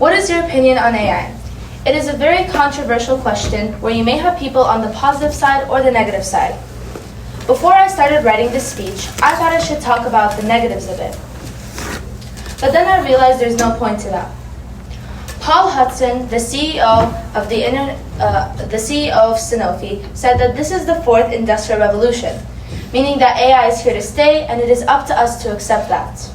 What is your opinion on AI? It is a very controversial question where you may have people on the positive side or the negative side. Before I started writing this speech, I thought I should talk about the negatives of it. But then I realized there's no point to that. Paul Hudson, the CEO of Sanofi, said that this is the fourth industrial revolution, meaning that AI is here to stay and it is up to us to accept that.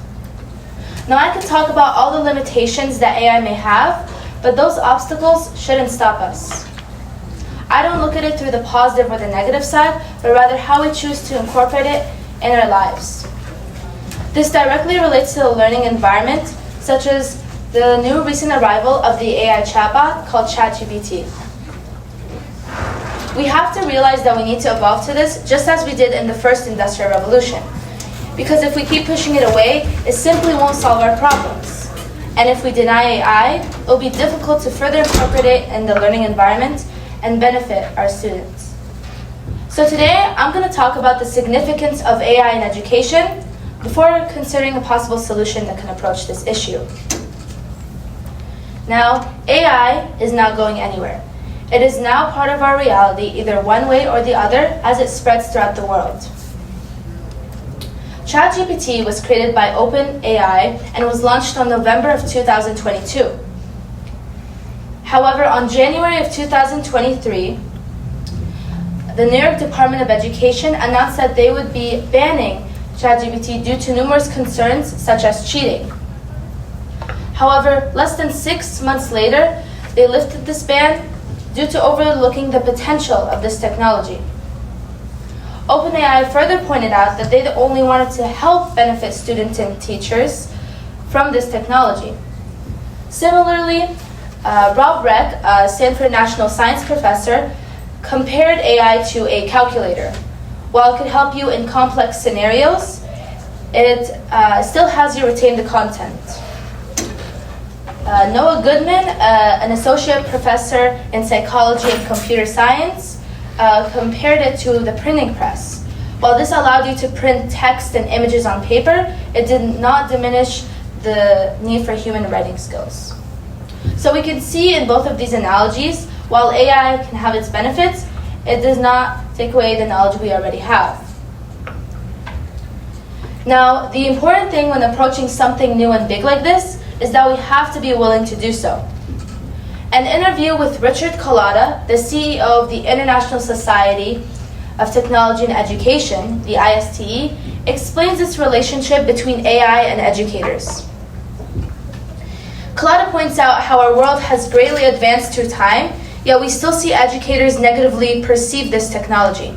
Now I could talk about all the limitations that AI may have, but those obstacles shouldn't stop us. I don't look at it through the positive or the negative side, but rather how we choose to incorporate it in our lives. This directly relates to the learning environment, such as the new recent arrival of the AI chatbot called ChatGPT. We have to realize that we need to evolve to this just as we did in the first industrial revolution. Because if we keep pushing it away, it simply won't solve our problems. And if we deny AI, it will be difficult to further incorporate it in the learning environment and benefit our students. So today, I'm going to talk about the significance of AI in education before considering a possible solution that can approach this issue. Now, AI is not going anywhere. It is now part of our reality, either one way or the other, as it spreads throughout the world. ChatGPT was created by OpenAI and was launched on November of 2022. However, on January of 2023, the New York Department of Education announced that they would be banning ChatGPT due to numerous concerns such as cheating. However, less than 6 months later, they lifted this ban due to overlooking the potential of this technology. OpenAI further pointed out that they only wanted to help benefit students and teachers from this technology. Similarly, Rob Reck, a Stanford National Science professor, compared AI to a calculator. While it could help you in complex scenarios, it still has you retain the content. Noah Goodman, an associate professor in psychology and computer science, compared it to the printing press. While this allowed you to print text and images on paper, it did not diminish the need for human writing skills. So we can see in both of these analogies, while AI can have its benefits, it does not take away the knowledge we already have. Now, the important thing when approaching something new and big like this is that we have to be willing to do so. An interview with Richard Collada, the CEO of the International Society of Technology and Education, the ISTE, explains this relationship between AI and educators. Collada points out how our world has greatly advanced through time, yet we still see educators negatively perceive this technology.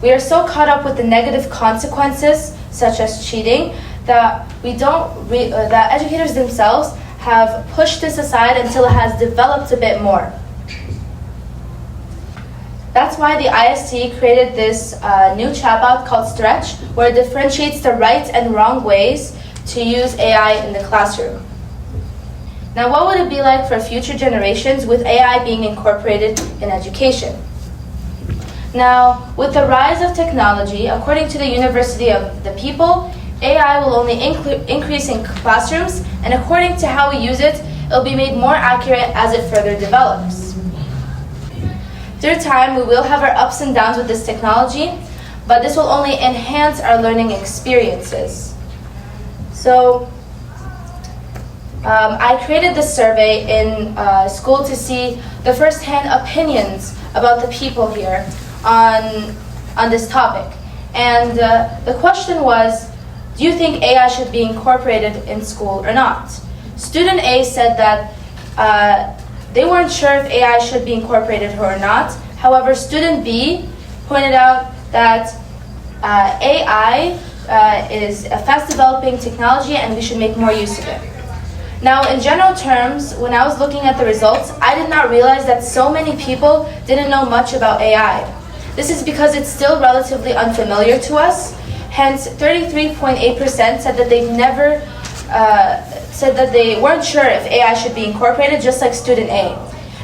We are so caught up with the negative consequences, such as cheating, that that educators themselves have pushed this aside until it has developed a bit more. That's why the IST created this new chatbot called Stretch, where it differentiates the right and wrong ways to use AI in the classroom. Now, what would it be like for future generations with AI being incorporated in education? Now, with the rise of technology, according to the University of the People, AI will only increase in classrooms, and according to how we use it, it will be made more accurate as it further develops. Through time, we will have our ups and downs with this technology, but this will only enhance our learning experiences. So, I created this survey in school to see the first-hand opinions about the people here on this topic. And the question was, do you think AI should be incorporated in school or not? Student A said that they weren't sure if AI should be incorporated or not. However, student B pointed out that AI is a fast-developing technology and we should make more use of it. Now, in general terms, when I was looking at the results, I did not realize that so many people didn't know much about AI. This is because it's still relatively unfamiliar to us. Hence, 33.8% said that they weren't sure if AI should be incorporated, just like student A.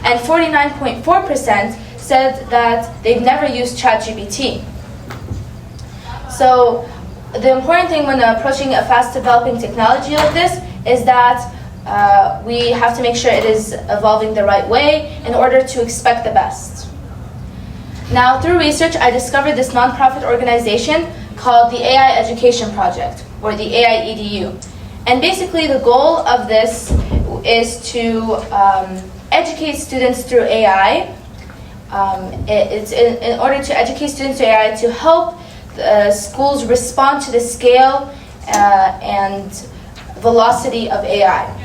And 49.4% said that they've never used ChatGPT. So the important thing when approaching a fast-developing technology like this is that we have to make sure it is evolving the right way in order to expect the best. Now, through research, I discovered this nonprofit organization called the AI Education Project, or the AI EDU. And basically, the goal of this is to educate students through AI. It's in order to educate students through AI to help schools respond to the scale and velocity of AI.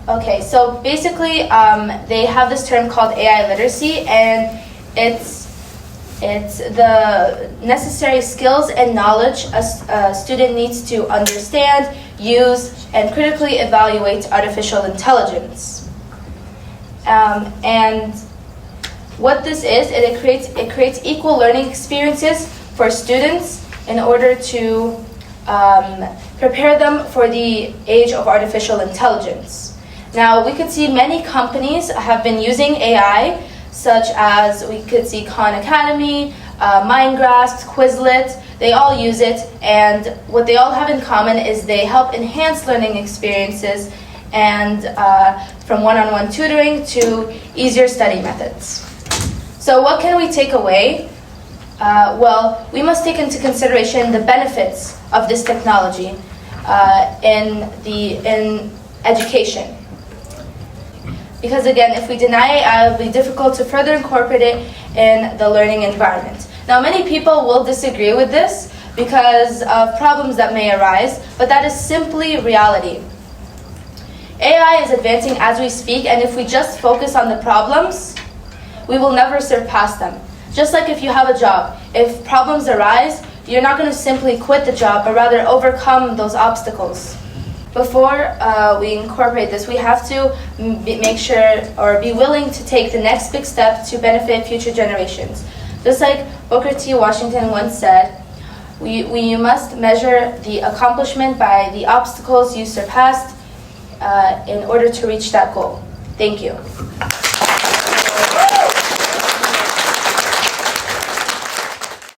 Okay, so basically they have this term called AI literacy, and it's the necessary skills and knowledge a student needs to understand, use, and critically evaluate artificial intelligence. And what this is, it creates equal learning experiences for students in order to prepare them for the age of artificial intelligence. Now, we could see many companies have been using AI, such as we could see Khan Academy, Mindgrasp, Quizlet. They all use it, and what they all have in common is they help enhance learning experiences and from one-on-one tutoring to easier study methods. So what can we take away? Well, we must take into consideration the benefits of this technology in education. Because again, if we deny it, it will be difficult to further incorporate it in the learning environment. Now, many people will disagree with this because of problems that may arise, but that is simply reality. AI is advancing as we speak, and if we just focus on the problems, we will never surpass them. Just like if you have a job, if problems arise, you're not going to simply quit the job, but rather overcome those obstacles. Before we incorporate this, we have to make sure or be willing to take the next big step to benefit future generations. Just like Booker T. Washington once said, you must measure the accomplishment by the obstacles you surpassed in order to reach that goal. Thank you.